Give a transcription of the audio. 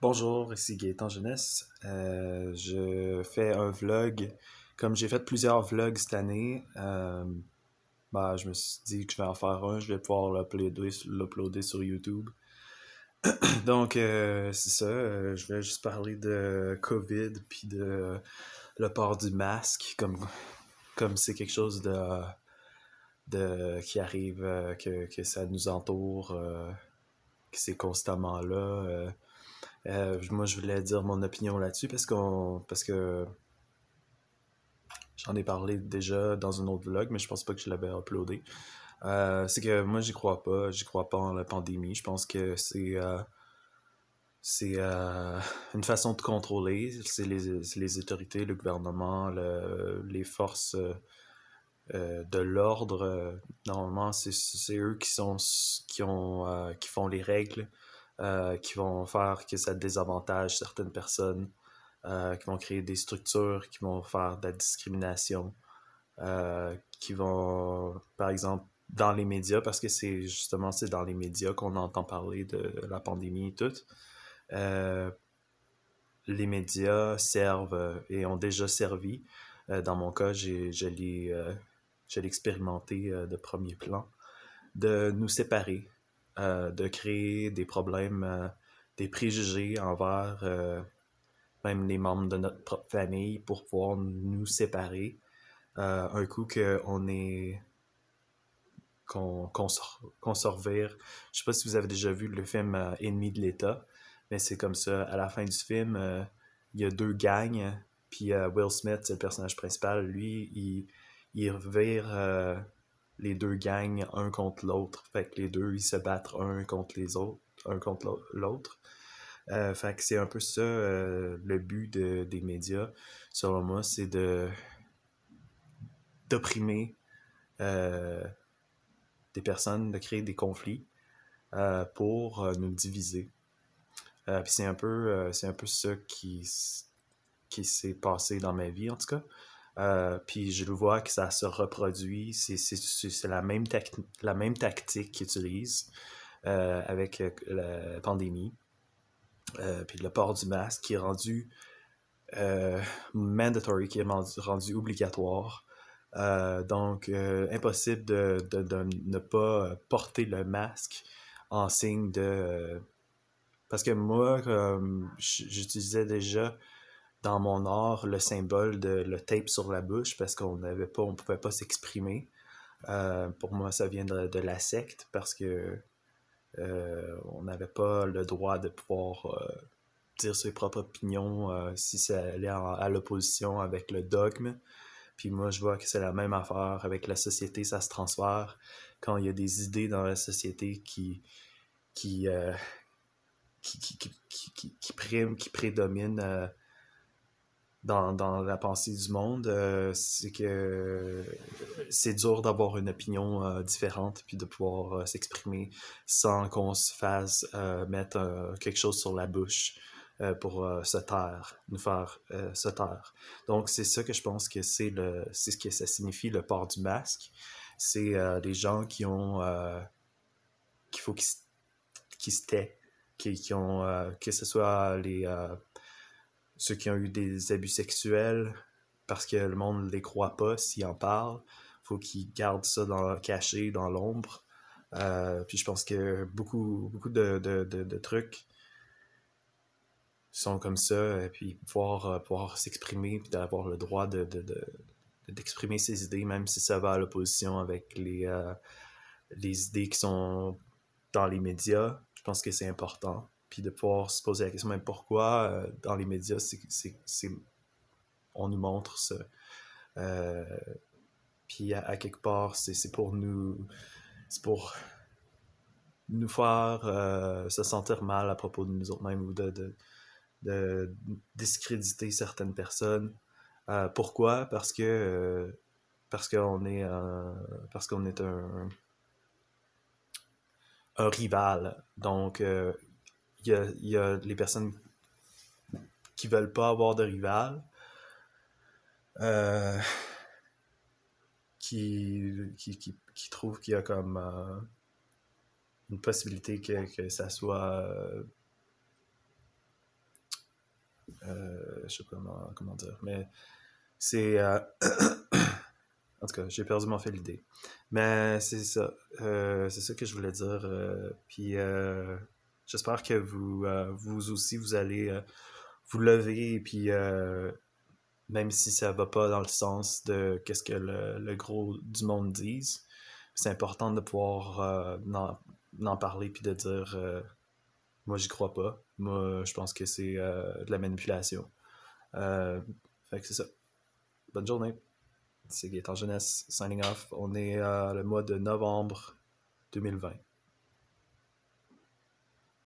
Bonjour, ici Gaëtan Jeunesse. Je fais un vlog. Comme j'ai fait plusieurs vlogs cette année, je me suis dit que je vais en faire un. Je vais pouvoir l'uploader sur YouTube. Donc, c'est ça. Je vais juste parler de COVID puis de le port du masque, comme c'est quelque chose de qui arrive, que ça nous entoure, que c'est constamment là. Moi, je voulais dire mon opinion là-dessus parce que j'en ai parlé déjà dans un autre vlog, mais je pense pas que je l'avais uploadé. C'est que moi, j'y crois pas en la pandémie. Je pense que c'est une façon de contrôler. C'est les autorités, le gouvernement, les forces de l'ordre. Normalement, c'est eux qui font les règles, qui vont faire que ça désavantage certaines personnes, qui vont créer des structures, qui vont faire de la discrimination, qui vont, par exemple, dans les médias, parce que c'est dans les médias qu'on entend parler de la pandémie et tout. Euh, les médias servent et ont déjà servi. Dans mon cas, je l'ai expérimenté de premier plan, de nous séparer, de créer des problèmes, des préjugés envers même les membres de notre propre famille pour pouvoir nous séparer. Un coup qu'on se revire. Je sais pas si vous avez déjà vu le film Ennemi de l'État, mais c'est comme ça. À la fin du film, il y a deux gangs, puis Will Smith, c'est le personnage principal, lui, il revire les deux gangs un contre l'autre. Fait que les deux, ils se battent un contre les autres, un contre l'autre. Fait que c'est un peu ça le but des médias, selon moi, c'est d'opprimer euh, des personnes, de créer des conflits pour nous diviser. Puis c'est un peu ça qui s'est passé dans ma vie en tout cas. Puis je le vois que ça se reproduit, c'est la même tactique qu'ils utilisent avec la pandémie. Puis le port du masque qui est rendu euh, mandatory, qui est rendu obligatoire. Donc, impossible de ne pas porter le masque en signe de... parce que moi, j'utilisais déjà dans mon art le symbole de le tape sur la bouche parce on pouvait pas s'exprimer. Pour moi, ça vient de la secte parce que on n'avait pas le droit de pouvoir dire ses propres opinions si ça allait à l'opposition avec le dogme. Puis moi, je vois que c'est la même affaire avec la société, ça se transfère. Quand il y a des idées dans la société qui, euh, qui prédominent dans la pensée du monde, c'est que c'est dur d'avoir une opinion différente puis de pouvoir s'exprimer sans qu'on se fasse mettre quelque chose sur la bouche pour se taire, nous faire se taire. Donc c'est ça que je pense que c'est ce que ça signifie le port du masque. C'est des gens qu'il faut qu'ils se taient, qui ont que ce soit ceux qui ont eu des abus sexuels, parce que le monde ne les croit pas s'ils en parlent. Faut qu'ils gardent ça caché dans l'ombre. Puis je pense que beaucoup de trucs sont comme ça, et puis pouvoir s'exprimer, puis d'avoir le droit d'exprimer ses idées, même si ça va à l'opposition avec les idées qui sont dans les médias. Je pense que c'est important. Puis de pouvoir se poser la question même pourquoi dans les médias, on nous montre ça. Euh, Puis à quelque part, c'est pour nous faire se sentir mal à propos de nous autres mêmes ou de discréditer certaines personnes. Pourquoi? Parce qu'on est un rival. Donc, il y a les personnes qui veulent pas avoir de rival, euh, qui trouvent qu'il y a comme une possibilité que ça soit je sais pas comment dire, mais c'est... en tout cas, j'ai perdu mon fil d'idée. Mais c'est ça. C'est ça que je voulais dire. Puis j'espère que vous aussi, vous allez vous lever et puis même si ça va pas dans le sens de qu'est-ce que le gros du monde dise, c'est important de pouvoir en parler puis de dire moi j'y crois pas. Moi je pense que c'est de la manipulation. Euh, fait que c'est ça. Bonne journée. C'est Gaëtan Jeunesse, signing off. On est le mois de novembre 2020.